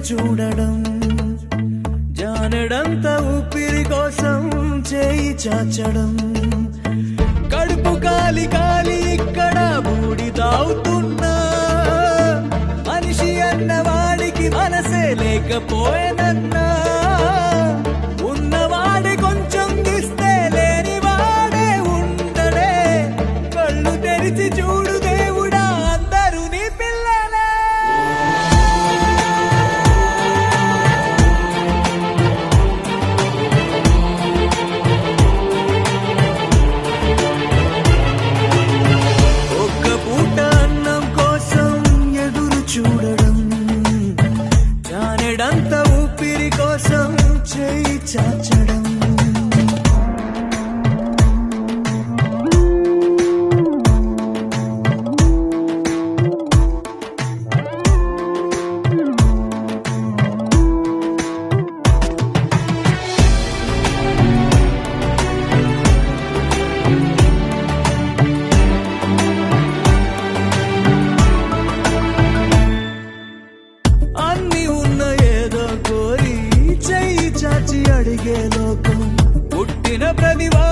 చూడడం, జానెడంత ఊపిరి కోసం చేయి చాచడం, కడుపు కాలి కాలి ఇక్కడ బూడి తాగుతున్నా, మనిషి అన్నవాడికి మనసే లేకపోయేనన్నా, ఉన్నవాడి కొంచెం దిస్తే లేని వాడే ఉండడే, కళ్ళు తెరిచి చూడు దేవుడా అందరూ నీ పిల్లలే. ఒక్క పూట అన్నం కోసం ఎదురు చూడడం, జానెడంత ఊపిరి కోసం చేయి చాచడం. అన్ని ఉన్న ఏదో కోరి చెయ్యి చాచి అడిగే లోకం, పుట్టిన ప్రతివా